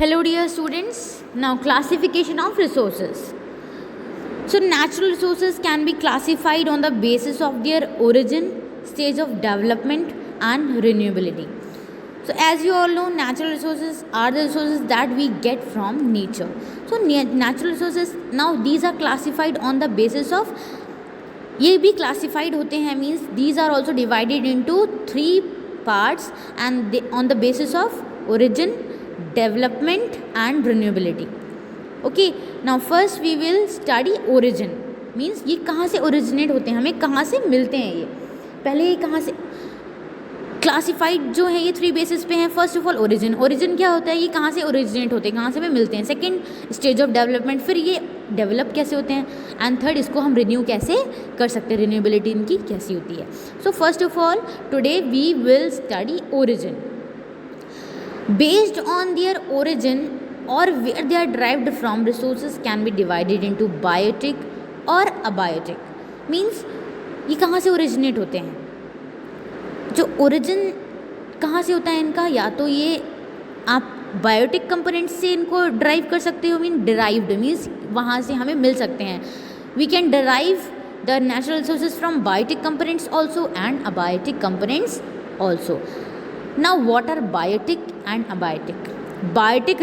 Hello dear students, now classification of resources. So natural resources can be classified on the basis of their origin, stage of development and renewability. So as you all know, natural resources are the resources that we get from nature. So natural resources, now these are classified on the basis of, ये भी classified होते हैं, means these are also divided into 3 parts and they, on the basis of origin, development and renewability. Okay, now first we will study origin, means ये कहाँ से originate होते हैं, हमें कहाँ से मिलते हैं ये. पहले ये कहाँ से क्लासिफाइड जो है ये 3 बेसिस पे हैं. फर्स्ट ऑफ ऑल ओरिजिन क्या होता है, ये कहाँ से ओरिजिनेट होते हैं, कहाँ से हमें मिलते हैं. सेकंड स्टेज ऑफ डेवलपमेंट, फिर ये डेवलप कैसे होते हैं. एंड थर्ड, इसको हम रिन्यू कैसे कर सकते हैं, रिन्यूएबिलिटी इनकी कैसी होती है. So first of all today we will study origin. Based on their origin और where they are derived from, resources can be divided into biotic और अबायोटिक. मीन्स ये कहाँ से ओरिजिनेट होते हैं, जो ओरिजिन कहाँ से होता है इनका, या तो ये आप बायोटिक कंपोनेंट्स से इनको ड्राइव कर सकते हो, मीन डिराइव्ड मीन्स वहाँ से हमें मिल सकते हैं. We can derive the natural resources from biotic components also and abiotic components also. Now what are biotic and abiotic. Biotic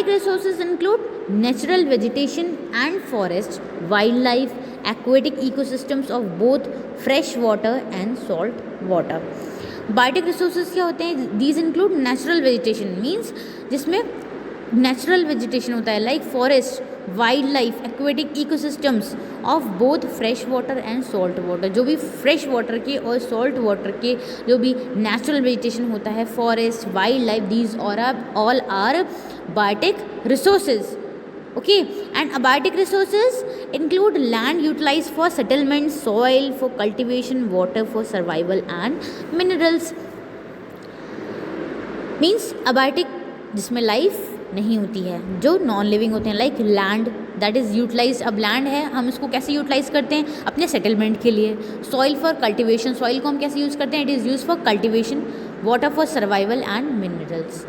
resources include natural vegetation and forest, wildlife, aquatic ecosystems of both fresh water and salt water. Biotic resources क्या होते हैं, these include natural vegetation, means जिसमें natural vegetation होता है, like forest, wildlife, aquatic ecosystems of both fresh water and salt water. जो भी fresh water के और salt water के जो भी natural vegetation होता है, forest, wildlife, these all are biotic resources. Okay, and abiotic resources include land utilized for settlement, soil for cultivation, water for survival and minerals. Means abiotic जिसमें life नहीं होती है, जो नॉन लिविंग होते हैं, like land that is utilize. अब land है, हम इसको कैसे यूटिलाइज करते हैं, अपने सेटलमेंट के लिए. सॉइल फॉर कल्टिवेशन, सॉइल को हम कैसे यूज़ करते हैं, it is use for cultivation. Water for survival and minerals.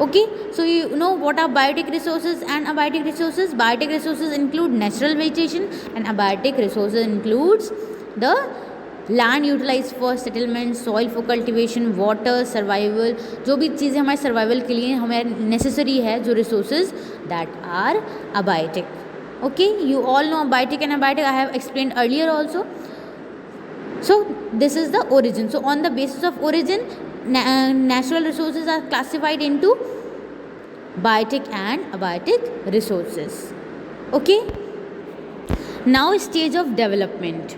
Okay, so you know what are biotic resources and abiotic resources. Biotic resources include natural vegetation and abiotic resources includes the land utilized for settlement, soil for cultivation, water, survival. जो भी चीज़ें हमारे survival के लिए हमें necessary है, जो resources that are abiotic. Okay, you all know abiotic and abiotic. I have explained earlier also. So this is the origin. So on the basis of origin, natural resources are classified into biotic and abiotic resources. Okay, now stage of development.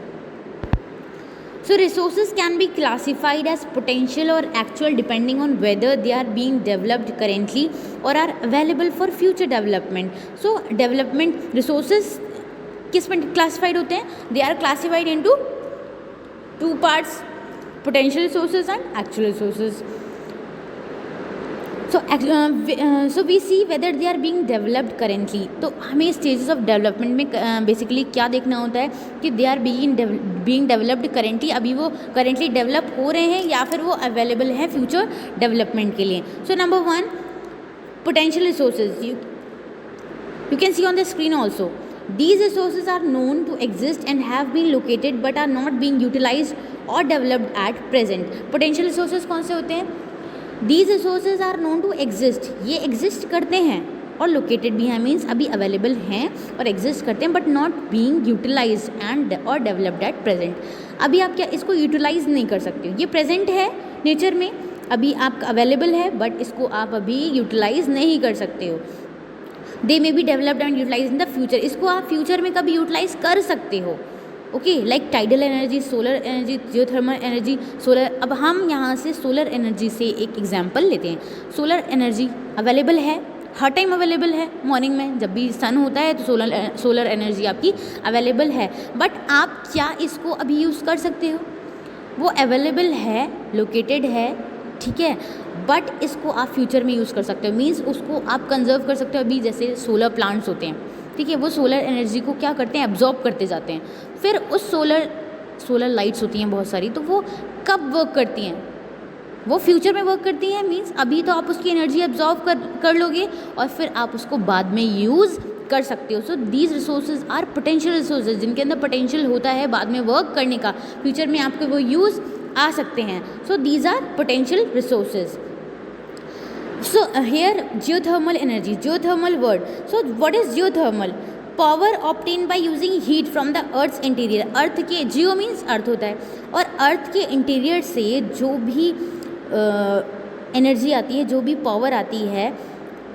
So resources can be classified as potential or actual depending on whether they are being developed currently or are available for future development. So development resources किस में classified होते हैं, they are classified into 2 parts, potential resources and actual resources. So we see whether they are being developed currently. तो हमें stages of development में basically क्या देखना होता है कि they are being developed currently, अभी वो currently develop हो रहे हैं या फिर वो available हैं future development के लिए. So number 1, potential resources. You can see on the screen also. These resources are known to exist and have been located but are not being utilized or developed at present. Potential resources कौन से होते हैं, These resources are known to exist. ये exist करते हैं और located भी हैं, means अभी available हैं और exist करते हैं but not being utilized and or developed at present. अभी आप क्या इसको utilize नहीं कर सकते हो, ये present है nature में, अभी आप available है but इसको आप अभी utilize नहीं कर सकते हो. They may be developed and utilized in the future. इसको आप future में कभी utilize कर सकते हो. Okay, like tidal energy, solar energy, geothermal energy, solar. अब हम यहाँ से सोलर एनर्जी से एक एग्जांपल लेते हैं. सोलर एनर्जी अवेलेबल है, हर टाइम अवेलेबल है. मॉर्निंग में जब भी सन होता है तो सोलर एनर्जी आपकी अवेलेबल है, बट आप क्या इसको अभी यूज़ कर सकते हो, वो अवेलेबल है, लोकेटेड है, ठीक है, बट इसको आप फ्यूचर में यूज़ कर सकते हो. मीन्स उसको आप कंजर्व कर सकते हो. अभी जैसे सोलर प्लांट्स होते हैं, ठीक है, वो सोलर एनर्जी को क्या करते हैं, एब्जॉर्ब करते जाते हैं. फिर उस सोलर लाइट्स होती हैं बहुत सारी, तो वो कब वर्क करती हैं, वो फ्यूचर में वर्क करती है, मीन्स अभी तो आप उसकी एनर्जी एब्जॉर्व कर लोगे और फिर आप उसको बाद में यूज़ कर सकते हो. So these resources are potential resources, जिनके अंदर पोटेंशियल होता है बाद में वर्क करने का, फ्यूचर में आपके वो यूज़ आ सकते हैं. So these are potential resources. So here geothermal energy, geothermal word. So what is geothermal? Power obtained by using heat from the earth's interior. अर्थ के, जियो मीन्स अर्थ होता है, और अर्थ के इंटीरियर से जो भी एनर्जी आती है, जो भी पावर आती है,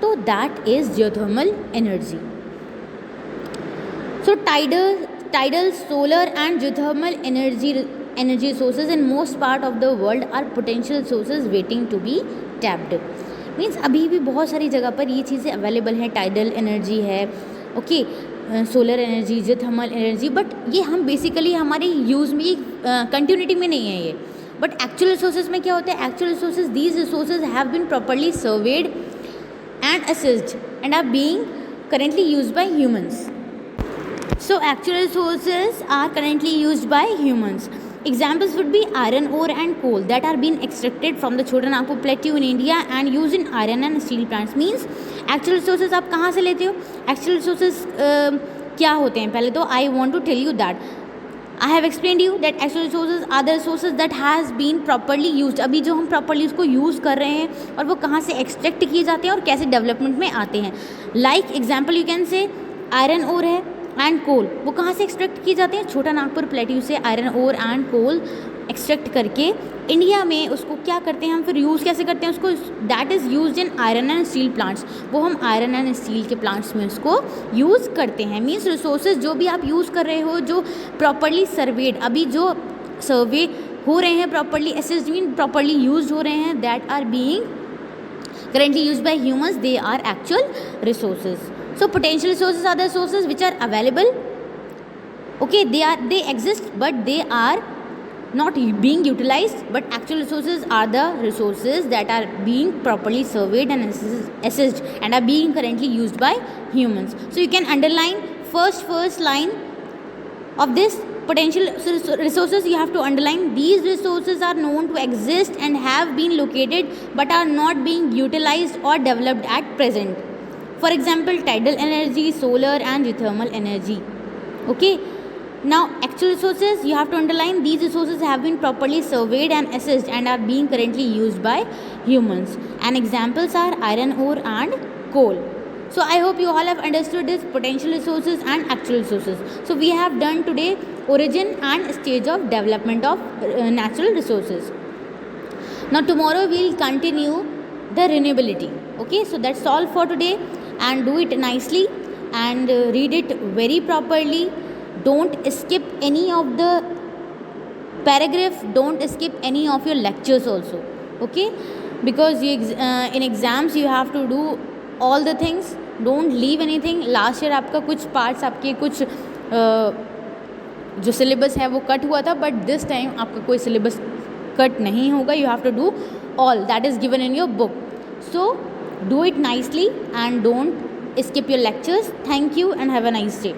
तो that is geothermal energy. So tidal, solar and geothermal energy sources in most part of the world are potential sources waiting to be tapped. Means अभी भी बहुत सारी जगह पर ये चीज़ें अवेलेबल हैं. टाइडल एनर्जी है, okay, solar energy, geothermal energy, but ये हम बेसिकली हमारे यूज़ में कंटिन्यूटी में नहीं है ये. बट एक्चुअल रिसोर्सेज में क्या होता है? Actual resources, these resources have been properly surveyed and assessed and are being currently used by humans. So actual resources are currently used by humans. Examples would be iron ore and coal that are being extracted from the Choटा Nagpur Plateau in India and used in iron and steel plants. Means actual resources आप कहाँ से लेते हो? Actual resources क्या होते हैं? पहले तो I want to tell you that I have explained you that actual resources are the resources that has been properly used. अभी जो हम properly उसको use कर रहे हैं और वो कहाँ से extract किए जाते हैं और कैसे development में आते हैं. Like example you can say iron ore है एंड कोल, वो कहाँ से एक्सट्रैक्ट किए जाते हैं? छोटा नागपुर प्लेट्यू से iron ore and coal extract करके इंडिया में उसको क्या करते हैं हम, फिर यूज़ कैसे करते हैं उसको? That is used in iron and steel plants. वो हम आयरन एंड स्टील के प्लांट्स में उसको यूज़ करते हैं. मीन्स रिसोर्सेज जो भी आप यूज़ कर रहे हो, जो प्रॉपरली सर्वेड, अभी जो सर्वे हो रहे हैं, properly assessed mean properly use हो रहे हैं, that are being currently used by humans, they are actual resources. So potential resources are the resources which are available, okay, they exist but they are not being utilized. But actual resources are the resources that are being properly surveyed and assessed and are being currently used by humans. So you can underline first line of this potential resources. You have to underline these resources are known to exist and have been located but are not being utilized or developed at present. For example, tidal energy, solar and geothermal energy. Okay, now actual resources, you have to underline these resources have been properly surveyed and assessed and are being currently used by humans, and examples are iron ore and coal. So I hope you all have understood this potential resources and actual resources. So we have done today origin and stage of development of natural resources. Now tomorrow we will continue the renewability. Okay, so that's all for today, and do it nicely and read it very properly. Don't skip any of the paragraph, don't skip any of your lectures also, okay, because you in exams you have to do all the things. Don't leave anything. Last year आपका कुछ parts, आपके कुछ जो syllabus है वो cut हुआ था, but this time आपका कोई सिलेबस कट नहीं होगा. You have to do all that is given in your book. So do it nicely and don't skip your lectures. Thank you and have a nice day.